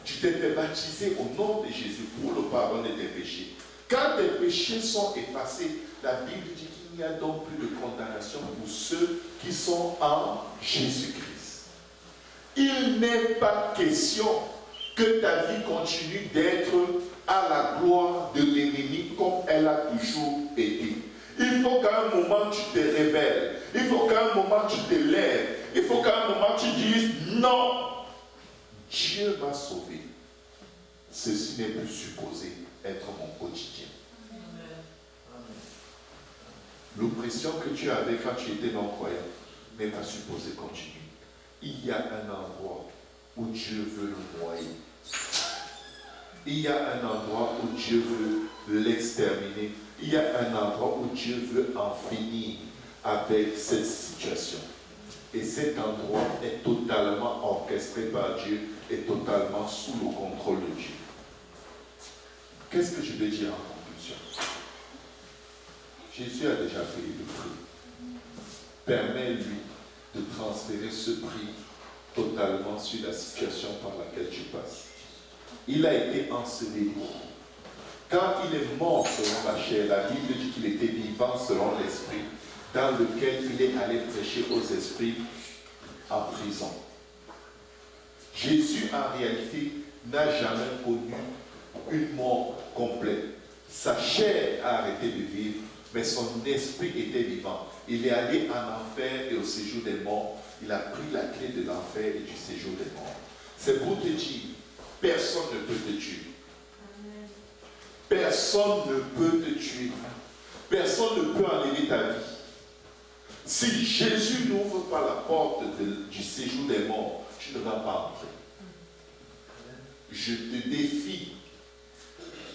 Tu t'es fait baptiser au nom de Jésus pour le pardon de tes péchés. Quand tes péchés sont effacés, la Bible dit qu'il n'y a donc plus de condamnation pour ceux qui sont en Jésus-Christ. Il n'est pas question que ta vie continue d'être à la gloire de l'ennemi comme elle a toujours été. Il faut qu'à un moment tu te rebelles. Il faut qu'à un moment tu te lèves. Il faut qu'à un moment tu dises non. Dieu m'a sauvé. Ceci n'est plus supposé être mon quotidien. L'oppression que tu avais quand tu étais non-croyant n'est pas supposée continuer. Il y a un endroit où Dieu veut le noyer. Il y a un endroit où Dieu veut l'exterminer. Il y a un endroit où Dieu veut en finir avec cette situation. Et cet endroit est totalement orchestré par Dieu et totalement sous le contrôle de Dieu. Qu'est-ce que je vais dire en conclusion? Jésus a déjà payé le prix. Permets-lui de transférer ce prix totalement sur la situation par laquelle tu passes. Il a été enseveli. Quand il est mort selon la chair, la Bible dit qu'il était vivant selon l'esprit, dans lequel il est allé prêcher aux esprits en prison. Jésus, en réalité, n'a jamais connu une mort complète. Sa chair a arrêté de vivre, mais son esprit était vivant. Il est allé en enfer et au séjour des morts. Il a pris la clé de l'enfer et du séjour des morts. C'est pour te dire, personne ne peut te tuer. Personne ne peut te tuer. Personne ne peut enlever ta vie. Si Jésus n'ouvre pas la porte du séjour des morts, tu ne vas pas entrer. Je te défie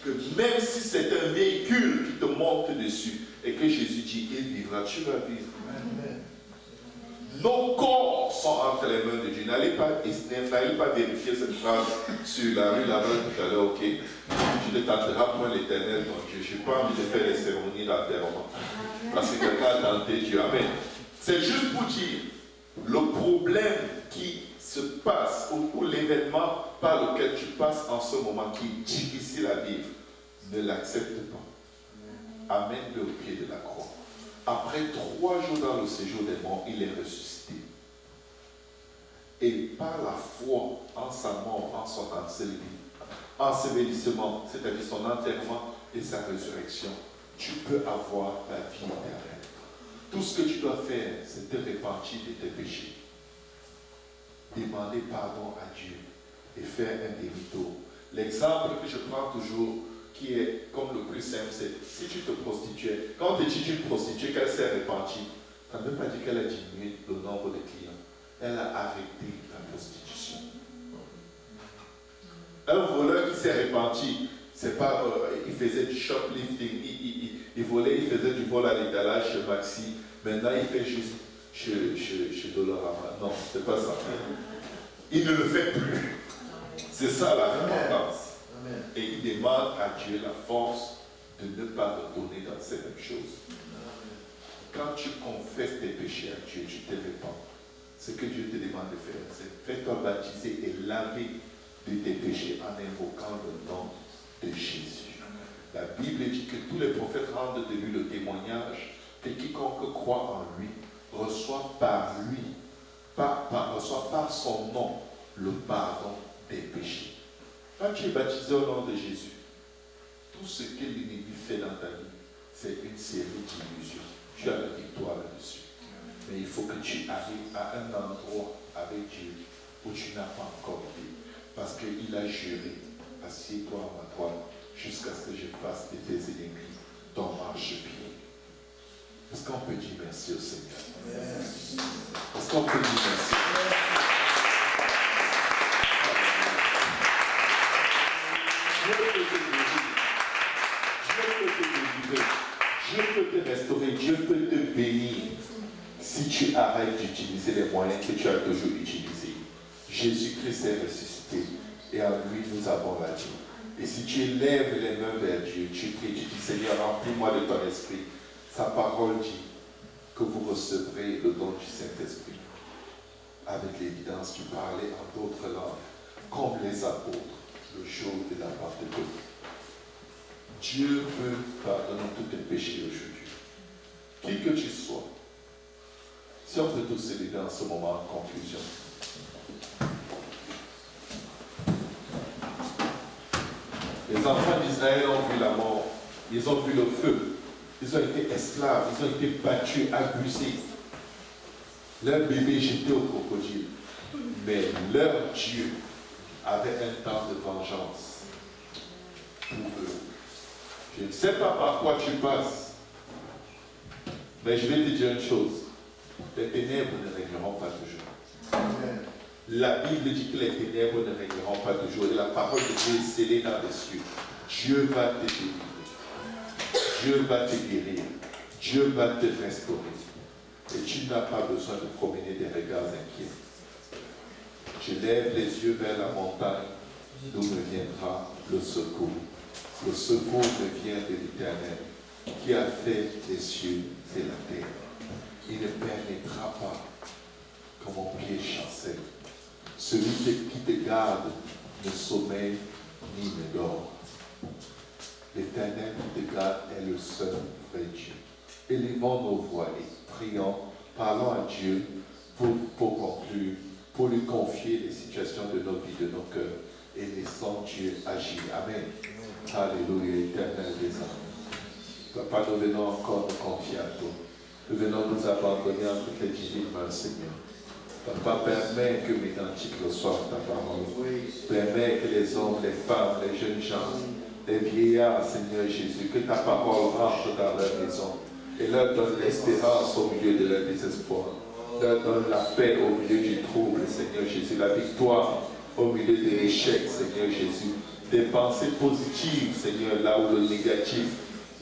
que même si c'est un véhicule qui te monte dessus et que Jésus dit qu'il vivra, tu vas vivre. Amen. Nos corps sont entre les mains de Dieu. N'allez pas vérifier cette phrase sur la rue là-bas tout à l'heure, ok? Tu ne tenteras point l'Éternel, ton Dieu. Je n'ai pas envie de faire les cérémonies d'enterrement. Parce que quelqu'un a tenté Dieu. Amen. C'est juste pour dire, le problème qui se passe, ou l'événement par lequel tu passes en ce moment, qui est difficile à vivre, ne l'accepte pas. Amène-le au pied de la croix. Après 3 jours dans le séjour des morts, il est ressuscité. Et par la foi en sa mort, en son ensevelissement, c'est-à-dire son enterrement et sa résurrection, tu peux avoir la vie éternelle. Tout ce que tu dois faire, c'est te repentir de tes péchés. Demander pardon à Dieu et faire un demi-tour. L'exemple que je prends toujours, qui est comme le plus simple, c'est si tu te prostituais, quand tu dis une prostituée qu'elle s'est repentie, ça ne veut pas dire qu'elle a diminué le nombre de clients. Elle a arrêté la prostitution. Un voleur qui s'est repenti, c'est pas, il faisait du shoplifting, il volait, il faisait du vol à l'étalage chez Maxi, maintenant il fait juste chez Dolorama. Non, c'est pas ça. Il ne le fait plus. C'est ça la repentance. Et il demande à Dieu la force de ne pas retourner dans ces mêmes choses. Quand tu confesses tes péchés à Dieu, tu te répands. Ce que Dieu te demande de faire, c'est fais-toi baptiser et laver de tes péchés en invoquant le nom de Jésus. La Bible dit que tous les prophètes rendent de lui le témoignage que quiconque croit en lui reçoit par lui, reçoit par son nom, le pardon des péchés. Quand tu es baptisé au nom de Jésus, tout ce que l'ennemi fait dans ta vie, c'est une série d'illusions. Tu as la victoire là-dessus. Mais il faut que tu arrives à un endroit avec Dieu où tu n'as pas encore été. Parce qu'il a juré, assieds-toi à ma droite jusqu'à ce que je fasse de tes ennemis ton marchepied. Est-ce qu'on peut dire merci au Seigneur? Yes. Est-ce qu'on peut dire merci? Dieu peut te délivrer, Dieu peut te restaurer, Dieu peut te bénir si tu arrêtes d'utiliser les moyens que tu as toujours utilisés. Jésus-Christ est ressuscité et en lui nous avons la vie. Et si tu élèves les mains vers Dieu, tu pries, tu dis Seigneur, remplis-moi de ton esprit. Sa parole dit que vous recevrez le don du Saint-Esprit. Avec l'évidence, tu parlais en d'autres langues, comme les apôtres, le jour de la Pentecôte. Dieu peut pardonner tous tes péchés aujourd'hui. Qui que tu sois. Si on peut tous se lever en ce moment en conclusion. Les enfants d'Israël ont vu la mort, ils ont vu le feu, ils ont été esclaves, ils ont été battus, abusés. Leur bébé jeté au crocodile. Mais leur Dieu avait un temps de vengeance pour eux. Je ne sais pas par quoi tu passes, mais je vais te dire une chose. Les ténèbres ne régneront pas toujours. Amen. La Bible dit que les ténèbres ne régneront pas toujours. Et la parole de Dieu est scellée dans les cieux. Dieu va te délivrer. Dieu va te guérir. Dieu va te restaurer. Et tu n'as pas besoin de promener des regards inquiets. Je lève les yeux vers la montagne, d'où me viendra le secours. Le secours me vient de l'Éternel, qui a fait les cieux et la terre. Il ne permettra pas que mon pied chancelle. Celui qui te garde ne sommeille ni ne dort. L'Éternel qui te garde est le seul vrai Dieu. Élevons nos voix et prions, parlons à Dieu pour conclure, pour lui confier les situations de nos vies, de nos cœurs, et laissons Dieu agir. Amen. Alléluia, Éternel des âmes. Papa, nous venons encore nous confier à toi. Nous venons nous abandonner à toutes les divines mains, Seigneur. Papa, permets que mes cantiques reçoivent ta parole. Permets que les hommes, les femmes, les jeunes gens, les vieillards, Seigneur Jésus, que ta parole rentre dans leur maison et leur donne l'espérance au milieu de leur désespoir. Leur donne la paix au milieu du trouble, Seigneur Jésus, la victoire au milieu de l'échec, Seigneur Jésus. Des pensées positives, Seigneur, là où le négatif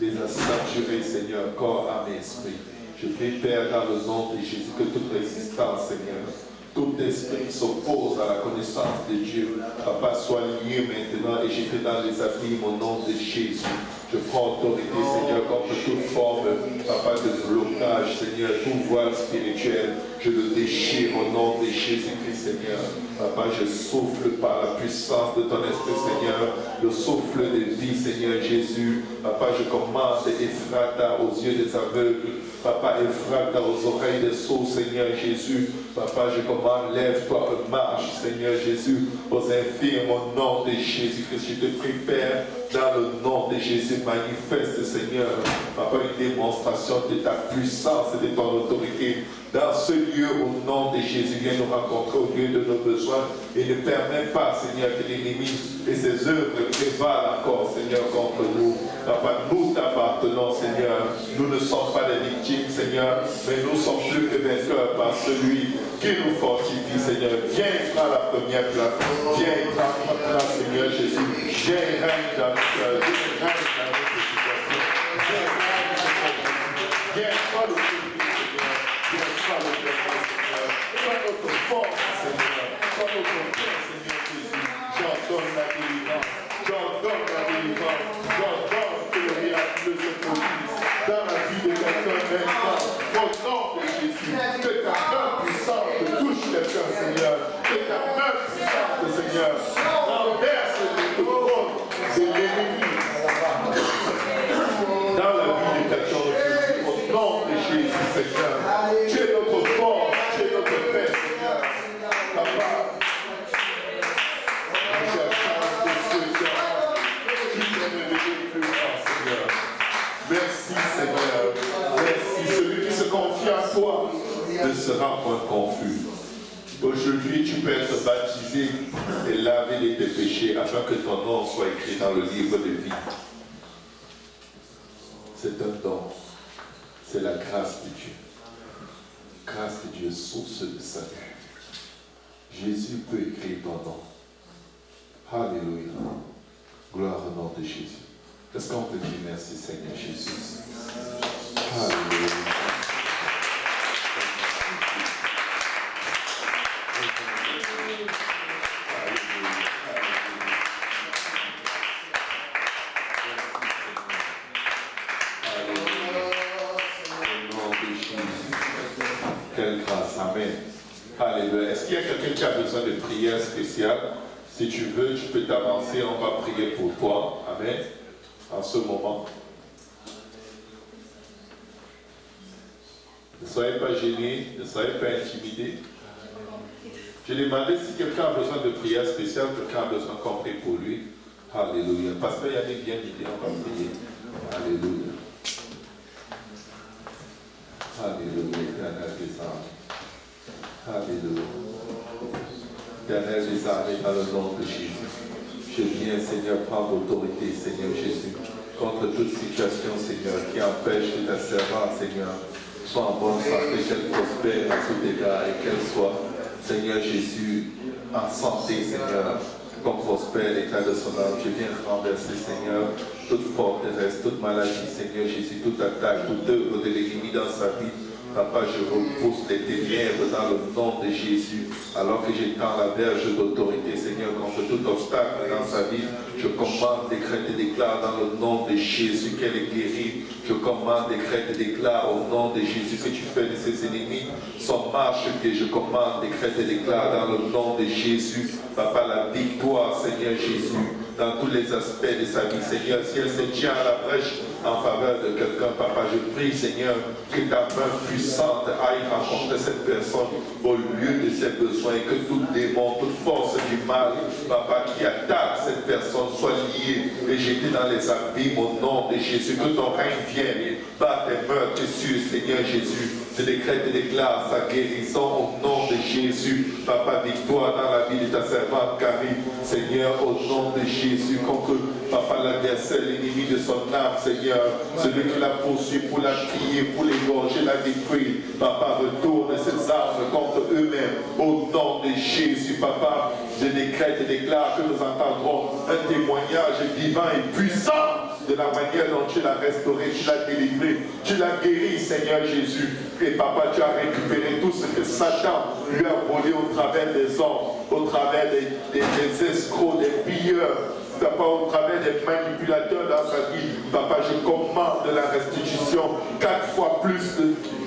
les a saturés, Seigneur, corps, âme et esprit. Je prie, Père, dans le nom de Jésus, que toute résistance, Seigneur, tout esprit qui s'oppose à la connaissance de Dieu, Papa, soit lié maintenant et jeté dans les abîmes au nom de Jésus. Je prends autorité, Seigneur, contre toute forme, Papa, de blocage, Seigneur, tout voile spirituel. Je le déchire au nom de Jésus-Christ, Seigneur. Papa, je souffle par la puissance de ton esprit, Seigneur, le souffle de vie, Seigneur Jésus. Papa, je commande Ephrata aux yeux des aveugles. Papa, Ephrata aux oreilles des sourds, Seigneur Jésus. Papa, je commande, lève-toi, marche, Seigneur Jésus, aux infirmes, au nom de Jésus-Christ. Je te prie, Père, dans le nom de Jésus, manifeste, Seigneur, Papa, une démonstration de ta puissance et de ton autorité dans ce lieu, au nom de Jésus. Viens nous rencontrer au lieu de nos besoins et ne permets pas, Seigneur, que l'ennemi et ses œuvres prévalent encore, Seigneur, contre nous. Papa, nous t'appartenons, Seigneur. Nous ne sommes pas des victimes, Seigneur, mais nous sommes plus que vainqueurs par celui qui nous fortifie, Seigneur. Viens prendre la première place. Viens prendre la place, Seigneur Jésus. Viens règne dans nos cœurs. Viens règne dans notre situation. Viens règne dans notre vie. Viens prendre le public, Seigneur. Viens prendre le développement, Seigneur. Sois notre force, Seigneur. Sois notre paix, Seigneur Jésus. J'ordonne la délivrance. J'ordonne la délivrance. J'ordonne que le miraculeux se produise dans la vie de quelqu'un maintenant. Au nom de Jésus. Que ta main puissante touche quelqu'un, Seigneur. Que ta main puissante, Seigneur, renverse le trône de l'ennemi dans la vie de quelqu'un. Au nom de ne sera point confus. Aujourd'hui, tu peux être baptisé et lavé de tes péchés afin que ton nom soit écrit dans le livre de vie. C'est un don. C'est la grâce de Dieu. Grâce de Dieu, source de salut. Jésus peut écrire ton nom. Alléluia. Gloire au nom de Jésus. Est-ce qu'on peut dire merci Seigneur Jésus? Alléluia. Quelle grâce, amen. Alléluia. Est-ce qu'il y a quelqu'un qui a besoin de prière spéciale? Si tu veux, tu peux t'avancer, on va prier pour toi. Amen. En ce moment. Ne soyez pas gênés, ne soyez pas intimidés. Je demandais si quelqu'un a besoin de prière spéciale, quelqu'un a besoin qu'on prie pour lui. Alléluia. Pasteur Yannick, bien dit, on va prier. Alléluia. Alléluia. Éternel des armées. Alléluia. Éternel des armées, dans le nom de Jésus. Je viens, Seigneur, prendre autorité, Seigneur Jésus, contre toute situation, Seigneur, qui empêche que ta servante, Seigneur, soit en bonne santé, qu'elle prospère à tout égard et qu'elle soit, Seigneur Jésus, en santé, Seigneur, qu'on prospère l'éclat de son âme. Je viens renverser, Seigneur, toute forteresse, toute maladie, Seigneur Jésus, toute attaque, toute œuvre de l'ennemi dans sa vie. Papa, je repousse les ténèbres dans le nom de Jésus, alors que j'étends la verge d'autorité, Seigneur, contre tout obstacle dans sa vie. Je commande, décrète et déclare dans le nom de Jésus qu'elle est guérie. Je commande, décrète et déclare au nom de Jésus que tu fais de ses ennemis son marche-pied. Je commande, décrète et déclare dans le nom de Jésus, Papa, la victoire, Seigneur Jésus, dans tous les aspects de sa vie, Seigneur. Si elle se tient à la brèche en faveur de quelqu'un, Papa, je prie, Seigneur, que ta main puissante aille rencontrer cette personne au lieu de ses besoins et que tout démon, toute force du mal, Papa, qui attaque cette personne soit liée et jetée dans les abîmes au nom de Jésus. Que ton règne vienne par tes meurtres sur Seigneur Jésus. Je décrète et déclare sa guérison au nom de Jésus. Papa, victoire dans la vie de ta servante Karine. Seigneur, au nom de Jésus, contre, Papa, l'adversaire, l'ennemi de son âme, Seigneur, celui qui la poursuit pour la crier, pour l'égorger, la détruire. Papa, retourne ses armes contre eux-mêmes. Au nom de Jésus, Papa, je décrète et déclare que nous entendrons un témoignage vivant et puissant de la manière dont tu l'as restauré, tu l'as délivré, tu l'as guéri, Seigneur Jésus. Et Papa, tu as récupéré tout ce que Satan lui a volé au travers des hommes, au travers des escrocs, des pilleurs, Papa, au travers des manipulateurs dans sa vie. Papa, je commande la restitution 4 fois plus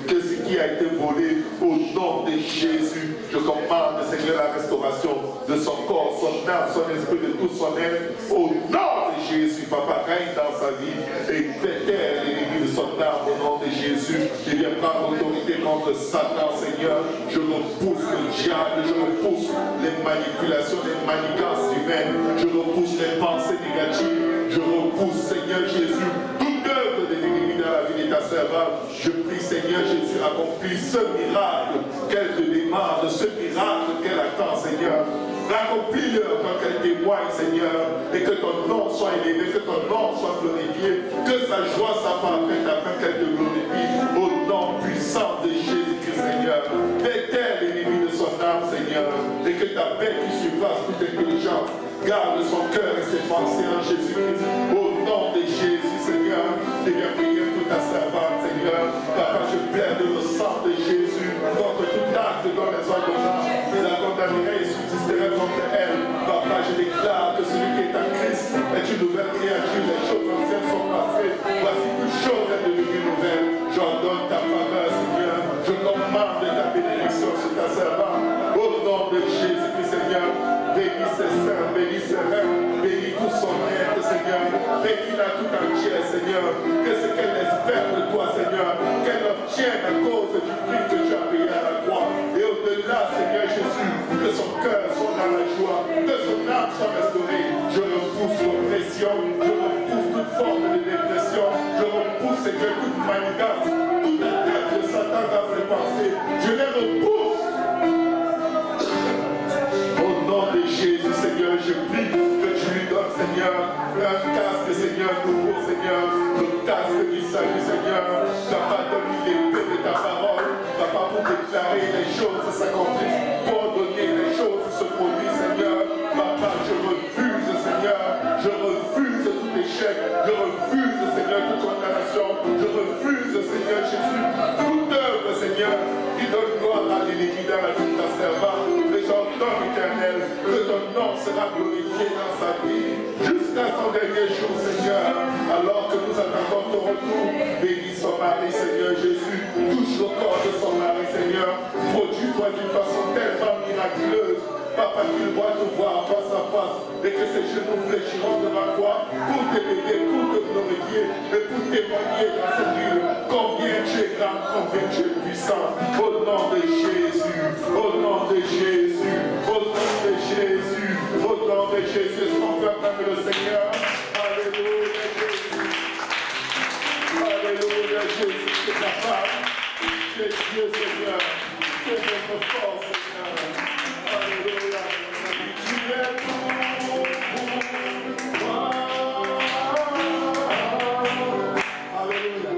que ce qui a été volé au nom de Jésus. Je commande, Seigneur, la restauration de son corps, son âme, son esprit, de tout son être. Au nom de Jésus, Papa, règne dans sa vie et déterre l'ennemi de son âme au nom de Jésus. Je viens prendre autorité contre Satan, Seigneur. Je repousse le diable, je repousse les manipulations, les manigances humaines. Je repousse les pensées négatives. Je repousse, Seigneur Jésus, toute œuvre de l'ennemi dans la vie de ta servante. Je prie, Seigneur Jésus, accomplis ce miracle qu'elle te demande, ce miracle qu'elle attend, Seigneur. Accomplis-le quand elle témoigne, Seigneur, et que ton nom soit élevé, que ton nom soit glorifié, que sa joie soit parfaite afin qu'elle te glorifie au nom puissant de Jésus-Christ, Seigneur. Déterre l'ennemi de son âme, Seigneur, et que ta paix qui surpasse toute intelligence garde son cœur et ses pensées en Jésus-Christ. Au nom de Jésus, Seigneur, je viens prier pour ta servante, Seigneur. Papa, je plaide le sang de Jésus contre tout acte dans les ordonnances et la condamnerait et subsisterait contre elle. Papa, je déclare que celui qui est en Christ est une nouvelle créature. Les choses anciennes sont passées. Voici toute chose est devenue nouvelle. J'ordonne ta faveur, Seigneur. Je commande ta bénédiction sur ta servante. Au nom de Jésus-Christ, Seigneur. Bénis ses seins, bénis ses reins, bénis tout son être, Seigneur. Bénis-la tout entière, Seigneur. Que ce qu'elle espère de toi, Seigneur, qu'elle obtienne à cause du prix que tu as payé à la croix. Et au-delà, Seigneur Jésus, que son cœur soit dans la joie, que son âme soit restaurée. Je repousse l'oppression, je repousse toute forme de dépression, je repousse, Seigneur, toute manigance, toute attaque de Satan dans ses pensées. Je lève vie, que tu lui donnes, Seigneur, un casque, Seigneur, nouveau, Seigneur, le casque du salut, Seigneur. Papa, donne-lui l'épée de ta parole, Papa, pour déclarer les choses s'accomplissent, pour donner les choses se produisent, Seigneur. Papa, je refuse, Seigneur, je refuse tout échec, je refuse, Seigneur, toute condamnation, je refuse, Seigneur Jésus, toute œuvre, Seigneur, qui donne gloire à l'iniquité, à toute ta servante. Mais j'entends, Éternel, que ton nom sera glorifié dans sa vie jusqu'à son dernier jour, Seigneur. Alors que nous attendons ton retour, bénis son mari, Seigneur Jésus. Touche le corps de son mari, Seigneur. Produis-toi d'une façon tellement miraculeuse, Papa, qu'il doit te voir face à face et que ses genoux fléchiront devant toi pour te bénir, pour te glorifier et pour témoigner dans cette ville combien tu es grand, combien tu es puissant. Au nom de Jésus, au nom de Jésus, au nom de Jésus, au nom de Jésus, est-ce qu'on peut acclamer le Seigneur? Alléluia, Jésus. Alléluia, Jésus, tu es capable. Tu es Dieu, Seigneur. Tu es notre force, Seigneur. Alléluia. Tu es tout pour moi. Alléluia.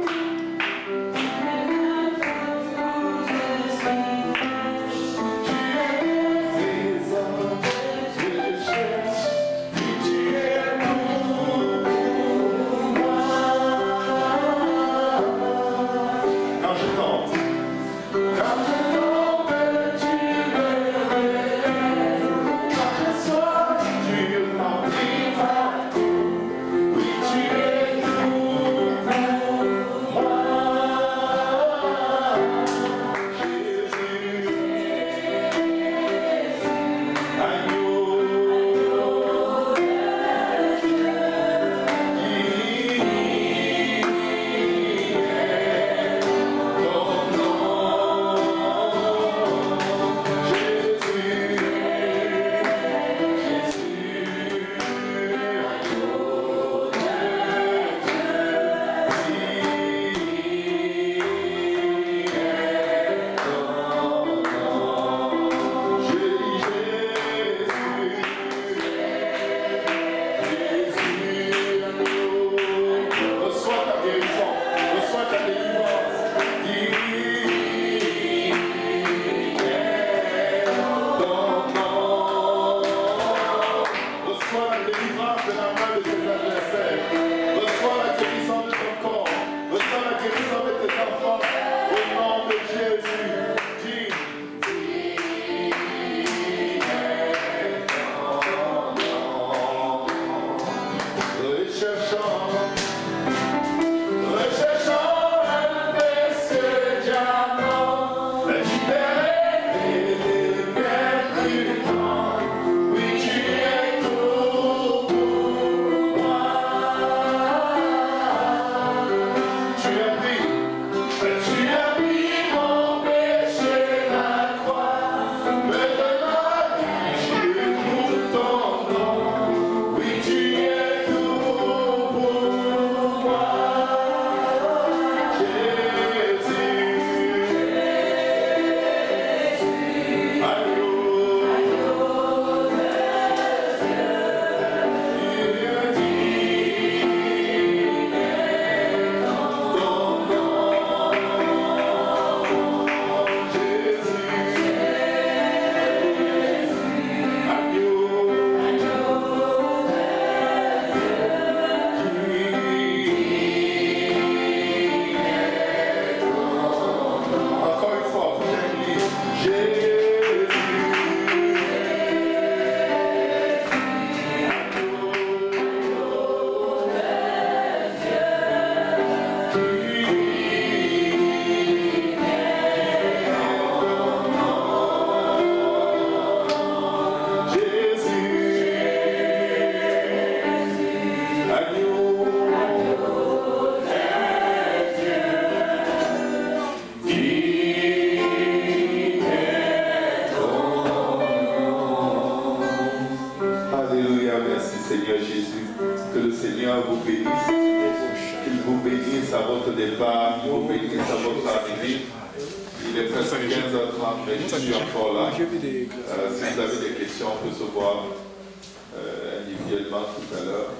individuellement tout à l'heure.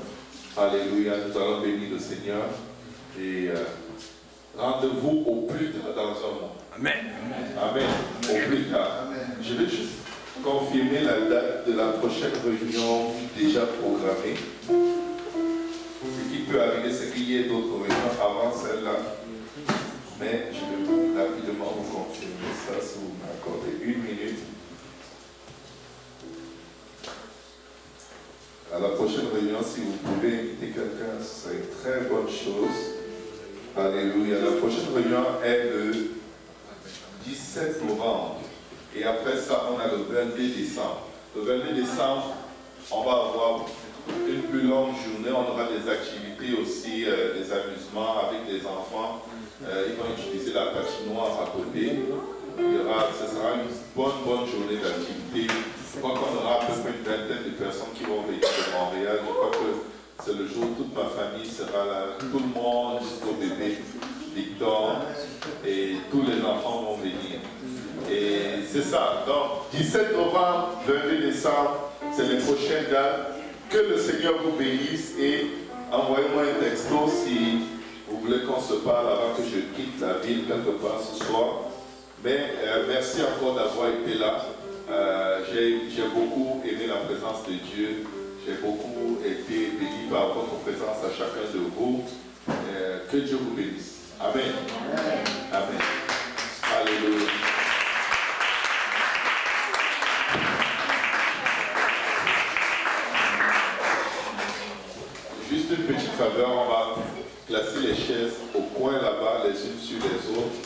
Alléluia, nous allons bénir le Seigneur. Et rendez-vous au plus tard dans un mois. Amen. Amen. Au plus tard. Amen. Je vais juste confirmer la date de la prochaine réunion déjà programmée. Ce qui peut arriver, c'est qu'il y ait d'autres réunions avant celle-là. Mais je vais rapidement vous confirmer ça si vous m'accordez une minute. À la prochaine réunion, si vous pouvez inviter quelqu'un, c'est une très bonne chose. Alléluia. La prochaine réunion est le 17 novembre. Et après ça, on a le 22 décembre. Le 22 décembre, on va avoir une plus longue journée. On aura des activités aussi, des amusements avec les enfants. Ils vont utiliser la patinoire à côté. Ce sera une bonne journée d'activité. Je crois qu'on aura à peu près une vingtaine de personnes qui vont venir de Montréal. Je crois que c'est le jour où toute ma famille sera là. Tout le monde, jusqu'au bébé, Victor, et tous les enfants vont venir. Et c'est ça. Donc, 17 novembre, 22 décembre, c'est les prochaines dates. Que le Seigneur vous bénisse et envoyez-moi un texto si vous voulez qu'on se parle avant que je quitte la ville quelque part ce soir. Mais merci encore d'avoir été là. J'ai beaucoup aimé la présence de Dieu. J'ai beaucoup été béni par votre présence à chacun de vous. Que Dieu vous bénisse. Amen. Amen. Alléluia. Juste une petite faveur, on va placer les chaises au coin là-bas, les unes sur les autres,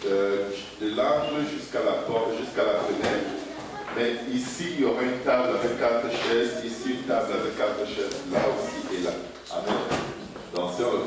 de l'angle jusqu'à la porte, jusqu'à la fenêtre. Mais ici, il y aura une table avec 4 chaises, ici une table avec 4 chaises, là